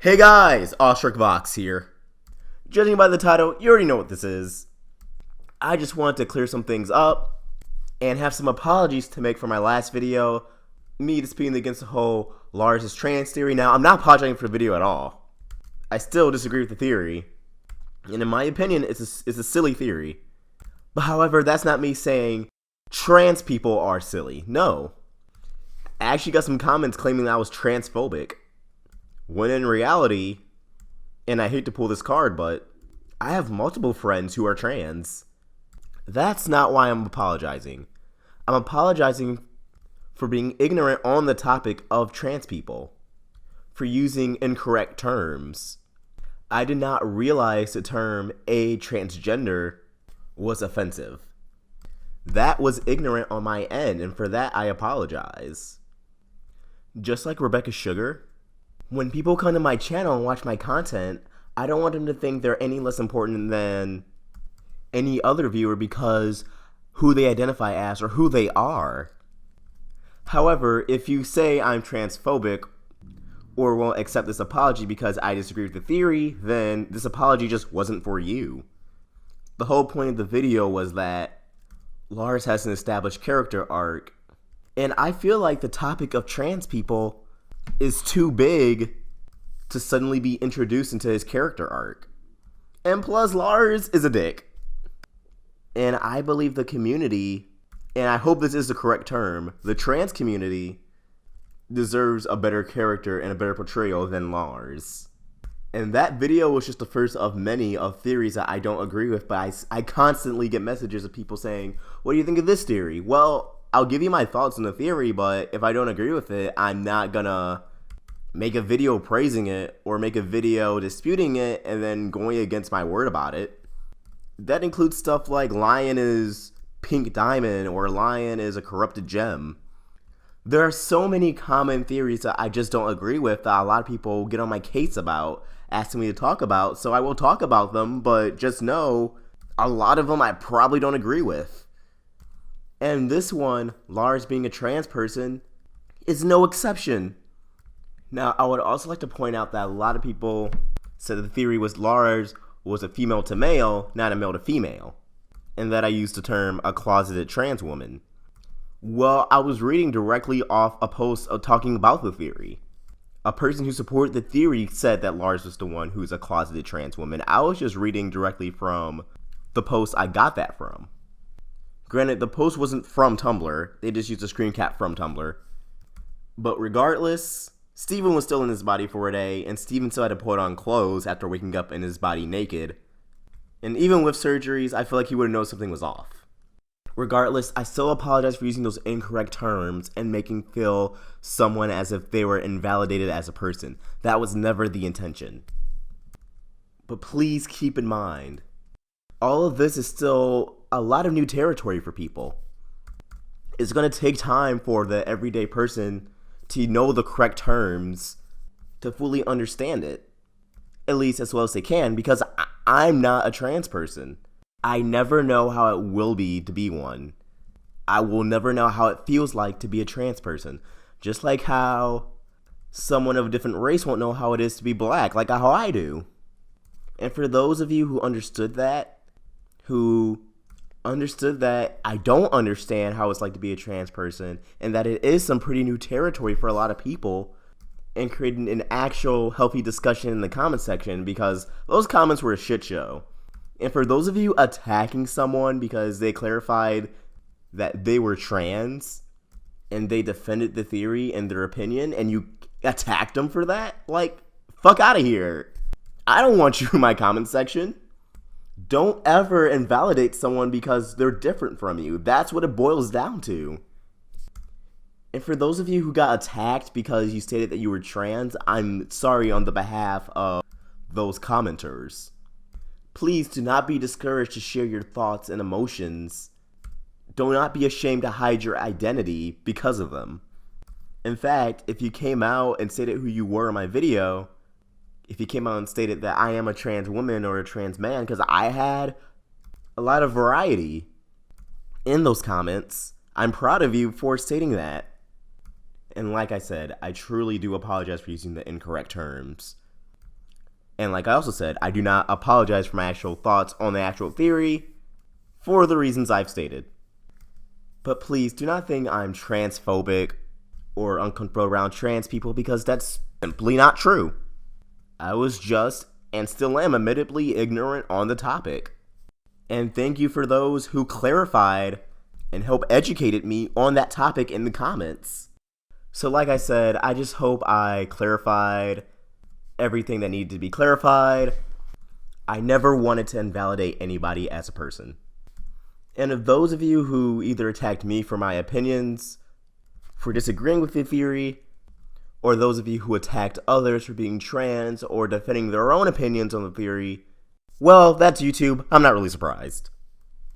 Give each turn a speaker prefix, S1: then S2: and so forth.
S1: Hey guys, Vox here. Judging by the title, you already know what this is. I just wanted to clear some things up and have some apologies to make for my last video, me disputing against the whole Lars is trans theory. Now, I'm not apologizing for the video at all. I still disagree with the theory, and in my opinion, it's a silly theory. But however, that's not me saying trans people are silly. No. I actually got some comments claiming that I was transphobic. When in reality, and I hate to pull this card, but I have multiple friends who are trans. That's not why I'm apologizing. I'm apologizing for being ignorant on the topic of trans people, for using incorrect terms. I did not realize the term a transgender was offensive. That was ignorant on my end, and for that I apologize. Just like Rebecca Sugar, when people come to my channel and watch my content, I don't want them to think they're any less important than any other viewer because who they identify as or who they are. However, if you say I'm transphobic or won't accept this apology because I disagree with the theory, then this apology just wasn't for you. The whole point of the video was that Lars has an established character arc, and I feel like the topic of trans people is too big to suddenly be introduced into his character arc. And plus, Lars is a dick. And I believe the community, and I hope this is the correct term, the trans community deserves a better character and a better portrayal than Lars. And that video was just the first of many of theories that I don't agree with, but I constantly get messages of people saying, what do you think of this theory? Well, I'll give you my thoughts on the theory, but if I don't agree with it, I'm not gonna make a video praising it or make a video disputing it and then going against my word about it. That includes stuff like lion is pink diamond or lion is a corrupted gem. There are so many common theories that I just don't agree with that a lot of people get on my case about, asking me to talk about, so I will talk about them, but just know a lot of them I probably don't agree with. And this one, Lars being a trans person, is no exception. Now, I would also like to point out that a lot of people said that the theory was Lars was a female to male, not a male to female, and that I used the term a closeted trans woman. Well, I was reading directly off a post talking about the theory. A person who supported the theory said that Lars was the one who's a closeted trans woman. I was just reading directly from the post I got that from. Granted, the post wasn't from Tumblr. They just used a screen cap from Tumblr. But regardless, Steven was still in his body for a day, and Steven still had to put on clothes after waking up in his body naked. And even with surgeries, I feel like he would have known something was off. Regardless, I still apologize for using those incorrect terms and making feel someone as if they were invalidated as a person. That was never the intention. But please keep in mind, all of this is still a lot of new territory for people. It's going to take time for the everyday person to know the correct terms to fully understand it, at least as well as they can, because I'm not a trans person. I never know how it will be to be one. I will never know how it feels like to be a trans person, just like how someone of a different race won't know how it is to be black, like how I do. And for those of you who understood that I don't understand how it's like to be a trans person, and that it is some pretty new territory for a lot of people, and creating an actual healthy discussion in the comment section, because those comments were a shit show. And for those of you attacking someone because they clarified that they were trans and they defended the theory and their opinion, and you attacked them for that, like, fuck out of here. I don't want you in my comment section. Don't ever invalidate someone because they're different from you. That's what it boils down to. And for those of you who got attacked because you stated that you were trans, I'm sorry on the behalf of those commenters. Please do not be discouraged to share your thoughts and emotions. Do not be ashamed to hide your identity because of them. In fact, if you came out and stated who you were in my video, if you came out and stated that I am a trans woman or a trans man, because I had a lot of variety in those comments, I'm proud of you for stating that. And like I said, I truly do apologize for using the incorrect terms. And like I also said, I do not apologize for my actual thoughts on the actual theory for the reasons I've stated. But please do not think I'm transphobic or uncomfortable around trans people, because that's simply not true. I was just, and still am, admittedly ignorant on the topic. And thank you for those who clarified and helped educated me on that topic in the comments. So like I said, I just hope I clarified everything that needed to be clarified. I never wanted to invalidate anybody as a person. And of those of you who either attacked me for my opinions, for disagreeing with the theory, or those of you who attacked others for being trans or defending their own opinions on the theory, well, that's YouTube. I'm not really surprised.